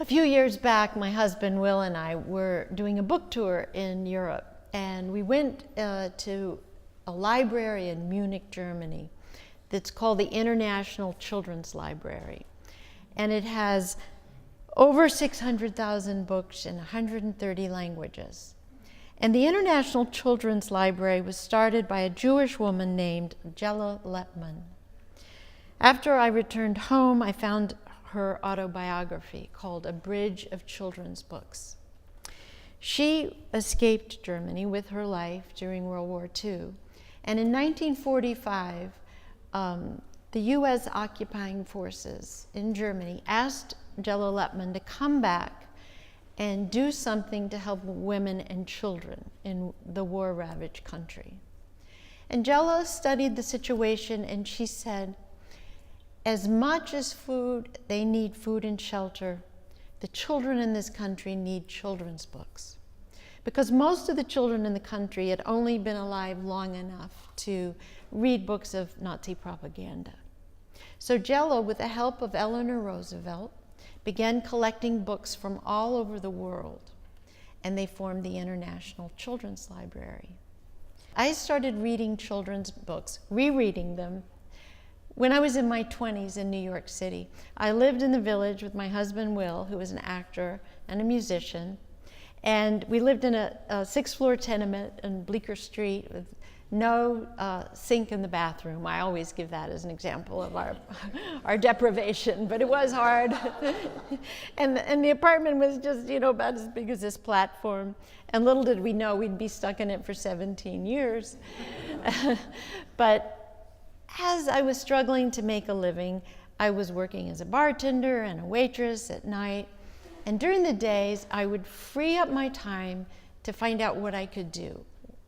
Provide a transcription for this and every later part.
A few years back, my husband Will and I were doing a book tour in Europe, and we went to a library in Munich, Germany, that's called the International Children's Library. And it has over 600,000 books in 130 languages. And the International Children's Library was started by a Jewish woman named Jella Lepman. After I returned home, I found her autobiography called A Bridge of Children's Books. She escaped Germany with her life during World War II. And in 1945, the U.S. occupying forces in Germany asked Jella Lepman to come back and do something to help women and children in the war-ravaged country. And Jella studied the situation, and she said, as much as food, they need food and shelter, the children in this country need children's books. Because most of the children in the country had only been alive long enough to read books of Nazi propaganda. So Jella, with the help of Eleanor Roosevelt, began collecting books from all over the world, and they formed the International Children's Library. I started reading children's books, rereading them, when I was in my 20s in New York City. I lived in the Village with my husband Will, who was an actor and a musician, and we lived in a sixth-floor tenement on Bleecker Street with no sink in the bathroom. I always give that as an example of our deprivation, but it was hard. and the apartment was just, about as big as this platform. And little did we know we'd be stuck in it for 17 years. But as I was struggling to make a living, I was working as a bartender and a waitress at night. And during the days, I would free up my time to find out what I could do,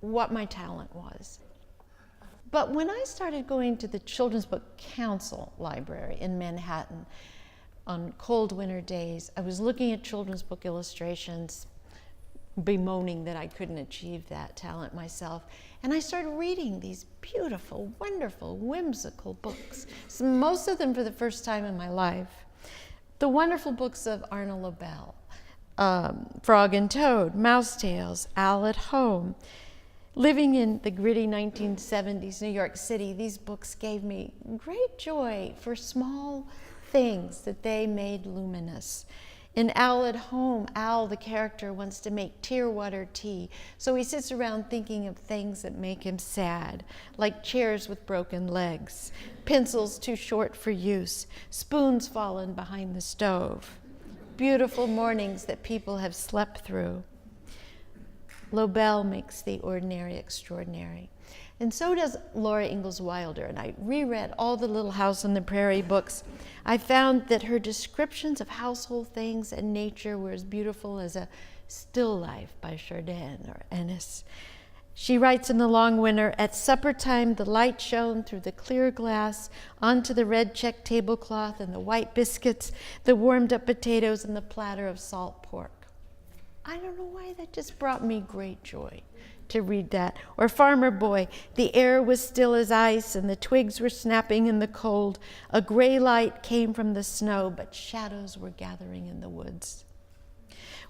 what my talent was. But when I started going to the Children's Book Council Library in Manhattan on cold winter days, I was looking at children's book illustrations, bemoaning that I couldn't achieve that talent myself. And I started reading these beautiful, wonderful, whimsical books, most of them for the first time in my life. The wonderful books of Arnold Lobel, Frog and Toad, Mouse Tales, Al at Home. Living in the gritty 1970s New York City, these books gave me great joy for small things that they made luminous. In Al at Home, Al, the character, wants to make tear-water tea, so he sits around thinking of things that make him sad, like chairs with broken legs, pencils too short for use, spoons fallen behind the stove, beautiful mornings that people have slept through. Lobel makes the ordinary extraordinary. And so does Laura Ingalls Wilder, and I reread all the Little House on the Prairie books. I found that her descriptions of household things and nature were as beautiful as a still life by Chardin or Ennis. She writes in The Long Winter, at supper time the light shone through the clear glass onto the red check tablecloth and the white biscuits, the warmed up potatoes, and the platter of salt pork. I don't know why, that just brought me great joy to read that. Or Farmer Boy, the air was still as ice and the twigs were snapping in the cold. A gray light came from the snow, but shadows were gathering in the woods.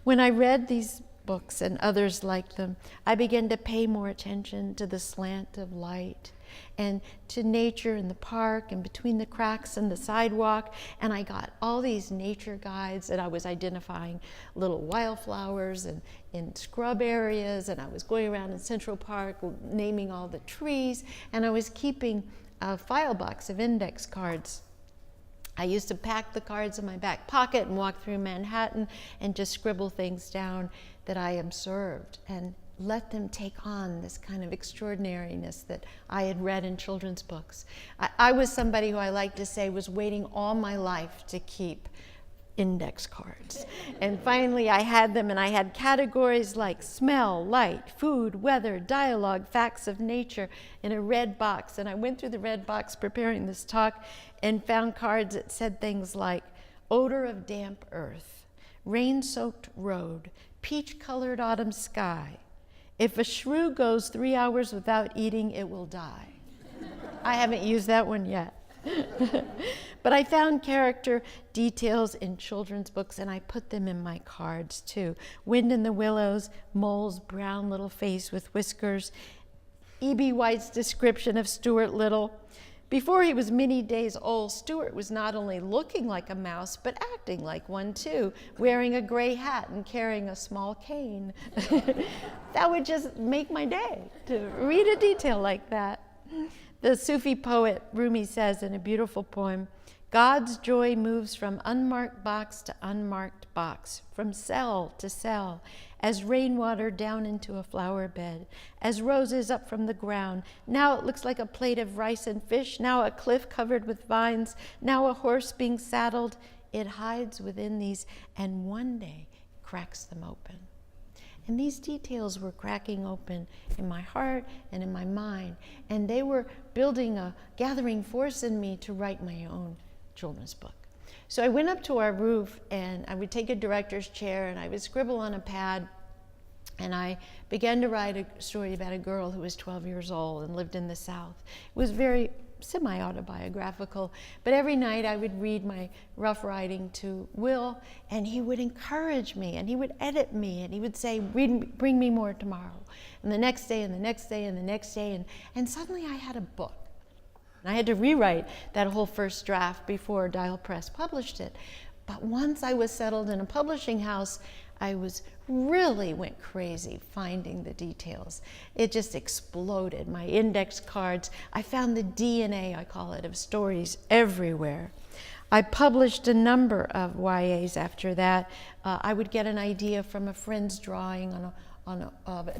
When I read these books and others like them, I began to pay more attention to the slant of light and to nature in the park and between the cracks in the sidewalk. And I got all these nature guides, and I was identifying little wildflowers and in scrub areas, and I was going around in Central Park naming all the trees, and I was keeping a file box of index cards. I used to pack the cards in my back pocket and walk through Manhattan and just scribble things down that I observed and let them take on this kind of extraordinariness that I had read in children's books. I was somebody who I like to say was waiting all my life to keep index cards. And finally I had them, and I had categories like smell, light, food, weather, dialogue, facts of nature in a red box. And I went through the red box preparing this talk and found cards that said things like odor of damp earth, rain-soaked road, peach-colored autumn sky. If a shrew goes 3 hours without eating, it will die. I haven't used that one yet. But I found character details in children's books, and I put them in my cards too. Wind in the Willows, Mole's brown little face with whiskers, E.B. White's description of Stuart Little. Before he was many days old, Stuart was not only looking like a mouse, but acting like one too, wearing a gray hat and carrying a small cane. That would just make my day, to read a detail like that. The Sufi poet Rumi says in a beautiful poem, God's joy moves from unmarked box to unmarked box, from cell to cell, as rainwater down into a flower bed, as roses up from the ground. Now it looks like a plate of rice and fish, now a cliff covered with vines, now a horse being saddled. It hides within these, and one day cracks them open. And these details were cracking open in my heart and in my mind, and they were building a gathering force in me to write my own children's book. So I went up to our roof, and I would take a director's chair and I would scribble on a pad, and I began to write a story about a girl who was 12 years old and lived in the South. It was very semi-autobiographical, but every night I would read my rough writing to Will, and he would encourage me, and he would edit me, and he would say, bring me more tomorrow. And the next day, and the next day, and the next day, and suddenly I had a book. And I had to rewrite that whole first draft before Dial Press published it. But once I was settled in a publishing house, I really went crazy finding the details. It just exploded. My index cards, I found the DNA, I call it, of stories everywhere. I published a number of YAs after that. I would get an idea from a friend's drawing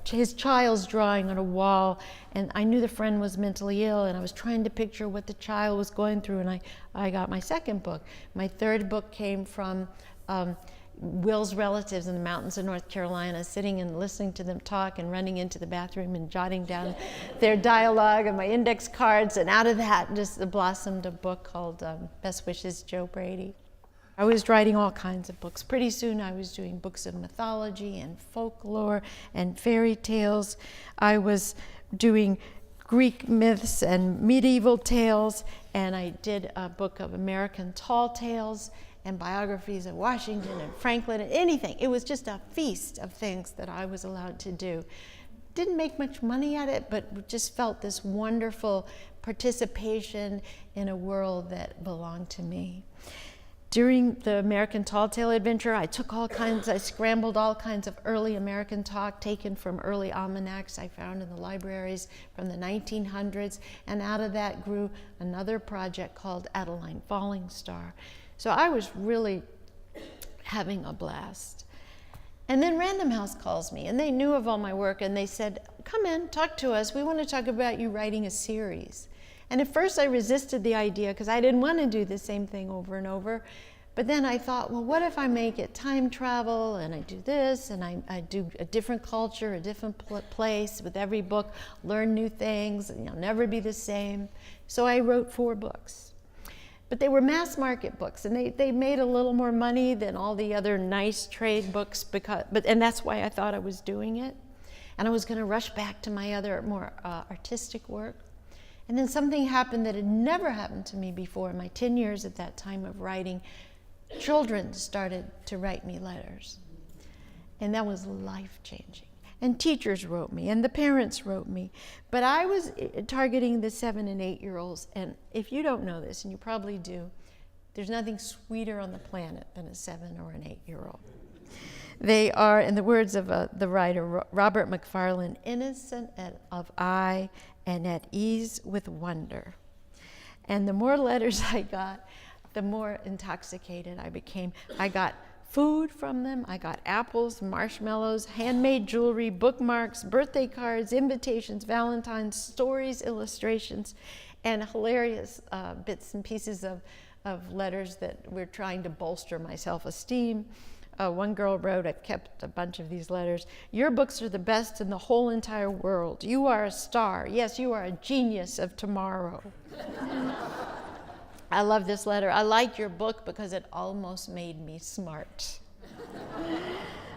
his child's drawing on a wall, and I knew the friend was mentally ill, and I was trying to picture what the child was going through, and I got my second book. My third book came from Will's relatives in the mountains of North Carolina, sitting and listening to them talk and running into the bathroom and jotting down their dialogue and my index cards, and out of that just blossomed a book called Best Wishes, Joe Brady. I was writing all kinds of books. Pretty soon I was doing books of mythology and folklore and fairy tales. I was doing Greek myths and medieval tales, and I did a book of American tall tales and biographies of Washington and Franklin and anything. It was just a feast of things that I was allowed to do. Didn't make much money at it, but just felt this wonderful participation in a world that belonged to me. During the American Tall Tale adventure, I scrambled all kinds of early American talk taken from early almanacs I found in the libraries from the 1900s, and out of that grew another project called Adeline Falling Star. So I was really having a blast. And then Random House calls me, and they knew of all my work, and they said, come in, talk to us. We want to talk about you writing a series. And at first I resisted the idea because I didn't want to do the same thing over and over. But then I thought, well, what if I make it time travel, and I do this, and I do a different culture, a different place with every book, learn new things, and you'll never be the same. So I wrote 4 books. But they were mass market books, and they made a little more money than all the other nice trade books, and that's why I thought I was doing it. And I was going to rush back to my other more artistic work. And then something happened that had never happened to me before in my 10 years at that time of writing. Children started to write me letters. And that was life-changing. And teachers wrote me, and the parents wrote me. But I was targeting the 7- and 8-year-olds. And if you don't know this, and you probably do, there's nothing sweeter on the planet than a 7 or an 8-year-old. They are, in the words of the writer Robert McFarlane, innocent of eye and at ease with wonder. And the more letters I got, the more intoxicated I became. I got food from them. I got apples, marshmallows, handmade jewelry, bookmarks, birthday cards, invitations, Valentine's, stories, illustrations, and hilarious bits and pieces of letters that were trying to bolster my self-esteem. One girl wrote, I've kept a bunch of these letters, your books are the best in the whole entire world. You are a star. Yes, you are a genius of tomorrow. I love this letter. I like your book because it almost made me smart.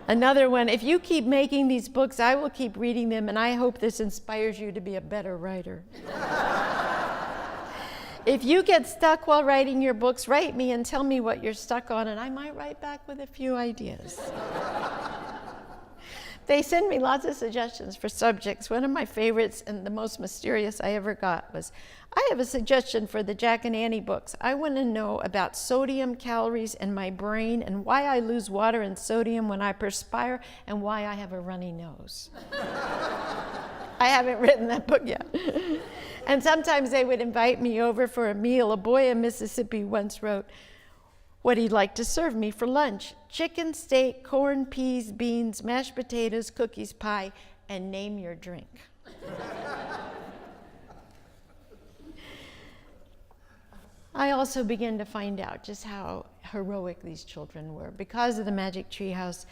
Another one, if you keep making these books, I will keep reading them, and I hope this inspires you to be a better writer. If you get stuck while writing your books, write me and tell me what you're stuck on, and I might write back with a few ideas. They send me lots of suggestions for subjects. One of my favorites and the most mysterious I ever got was, I have a suggestion for the Jack and Annie books. I want to know about sodium, calories, in my brain, and why I lose water and sodium when I perspire, and why I have a runny nose. I haven't written that book yet. And sometimes they would invite me over for a meal. A boy in Mississippi once wrote what he'd like to serve me for lunch: chicken, steak, corn, peas, beans, mashed potatoes, cookies, pie, and name your drink. I also began to find out just how heroic these children were. Because of the Magic Tree House,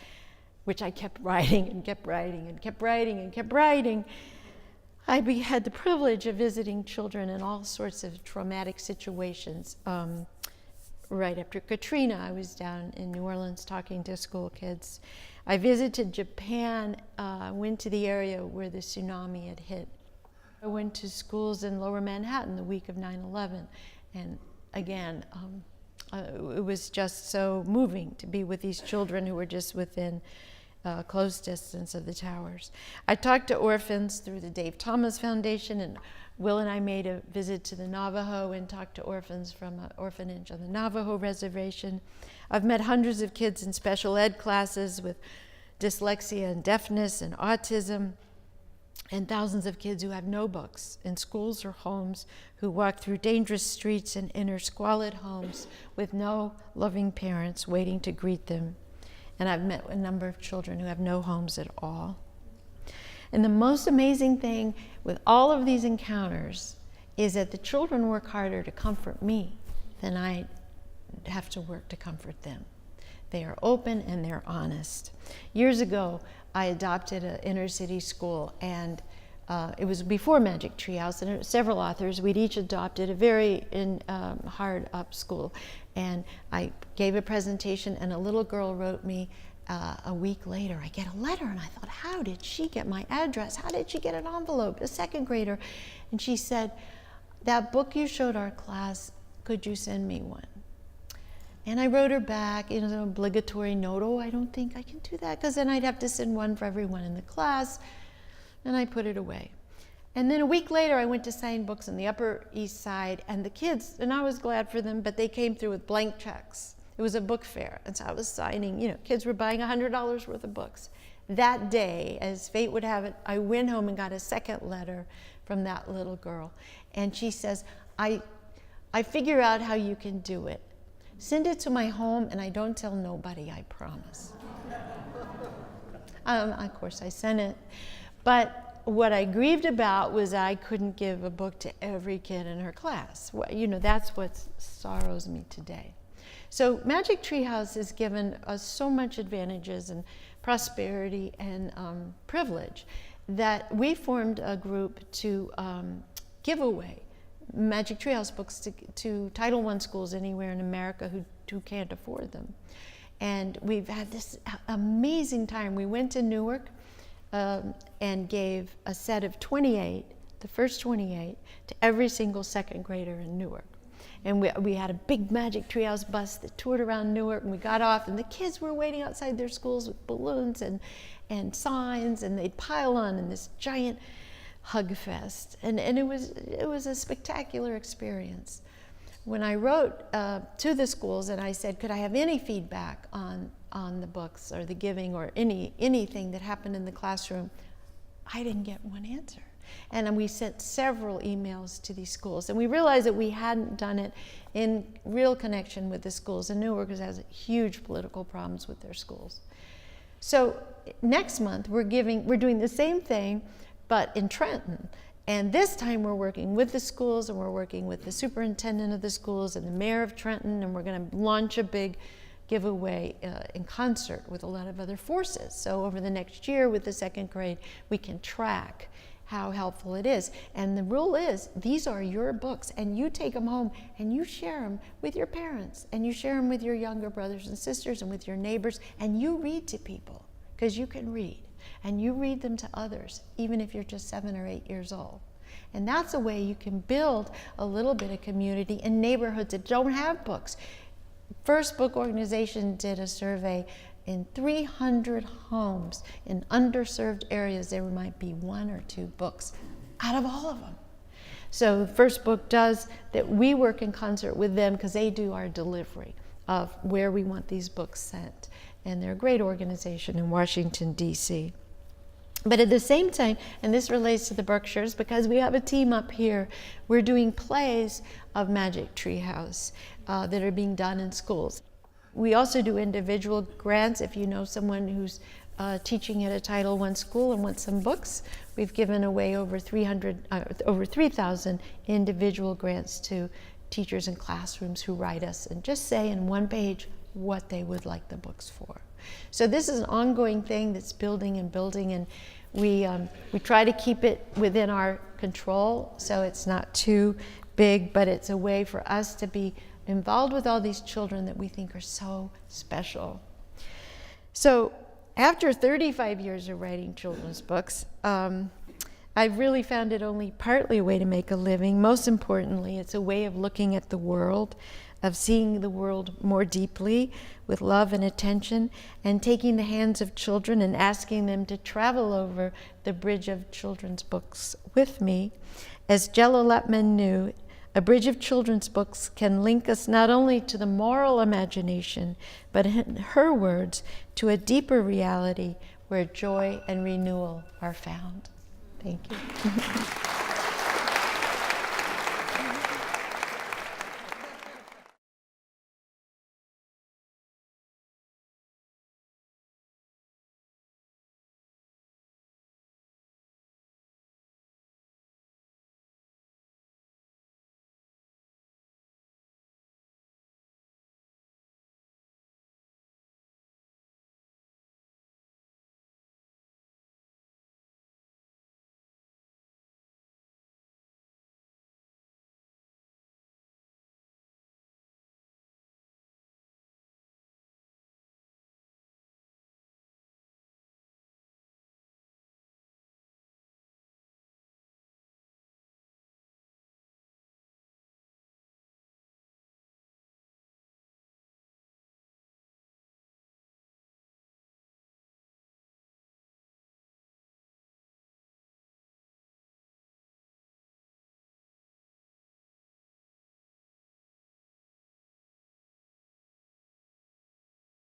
which I kept writing and kept writing and kept writing and kept writing, I had the privilege of visiting children in all sorts of traumatic situations. Right after Katrina, I was down in New Orleans talking to school kids. I visited Japan, went to the area where the tsunami had hit. I went to schools in Lower Manhattan the week of 9/11, and again, it was just so moving to be with these children who were just within close distance of the towers. I talked to orphans through the Dave Thomas Foundation, and Will and I made a visit to the Navajo and talked to orphans from an orphanage on the Navajo reservation. I've met hundreds of kids in special ed classes with dyslexia and deafness and autism, and thousands of kids who have no books in schools or homes, who walk through dangerous streets and enter squalid homes with no loving parents waiting to greet them. And I've met a number of children who have no homes at all. And the most amazing thing with all of these encounters is that the children work harder to comfort me than I have to work to comfort them. They are open and they're honest. Years ago, I adopted an inner city school, and it was before Magic Tree House, and several authors, we'd each adopted a very hard up school. And I gave a presentation, and a little girl wrote me a week later, I get a letter, and I thought, how did she get my address? How did she get an envelope? A second grader. And she said, that book you showed our class, could you send me one? And I wrote her back in an obligatory note, oh, I don't think I can do that, because then I'd have to send one for everyone in the class, and I put it away. And then a week later, I went to sign books on the Upper East Side, and the kids, and I was glad for them, but they came through with blank checks. It was a book fair, and so I was signing, kids were buying $100 worth of books. That day, as fate would have it, I went home and got a second letter from that little girl. And she says, I figure out how you can do it. Send it to my home, and I don't tell nobody, I promise. Of course, I sent it. But what I grieved about was I couldn't give a book to every kid in her class. That's what sorrows me today. So Magic Tree House has given us so much advantages and prosperity and privilege that we formed a group to give away Magic Tree House books to Title I schools anywhere in America who can't afford them. And we've had this amazing time. We went to Newark and gave a set of 28, the first 28, to every single second grader in Newark. And we had a big Magic Tree House bus that toured around Newark, and we got off, and the kids were waiting outside their schools with balloons and signs, and they'd pile on in this giant hug fest. And it was a spectacular experience. When I wrote to the schools and I said, could I have any feedback on the books or the giving or anything that happened in the classroom, I didn't get one answer. And we sent several emails to these schools, and we realized that we hadn't done it in real connection with the schools. And Newark has huge political problems with their schools. So next month we're doing the same thing, but in Trenton. And this time we're working with the schools, and we're working with the superintendent of the schools and the mayor of Trenton, and we're going to launch a big giveaway in concert with a lot of other forces. So over the next year with the second grade, we can track how helpful it is. And the rule is, these are your books, and you take them home and you share them with your parents, and you share them with your younger brothers and sisters and with your neighbors, and you read to people, because you can read. And you read them to others, even if you're just 7 or 8 years old. And that's a way you can build a little bit of community in neighborhoods that don't have books. First Book Organization did a survey in 300 homes in underserved areas. There might be 1 or 2 books out of all of them. So First Book does that. We work in concert with them because they do our delivery of where we want these books sent. And they're a great organization in Washington, D.C. But at the same time, and this relates to the Berkshires because we have a team up here, we're doing plays of Magic Tree House that are being done in schools. We also do individual grants. If you know someone who's teaching at a Title I school and wants some books, we've given away over 3,000 individual grants to teachers in classrooms who write us and just say in one page what they would like the books for. So this is an ongoing thing that's building and building, and we try to keep it within our control so it's not too big, but it's a way for us to be involved with all these children that we think are so special. So after 35 years of writing children's books, I've really found it only partly a way to make a living. Most importantly, it's a way of looking at the world, of seeing the world more deeply with love and attention, and taking the hands of children and asking them to travel over the bridge of children's books with me. As Jella Lutman knew, a bridge of children's books can link us not only to the moral imagination, but in her words, to a deeper reality where joy and renewal are found. Thank you.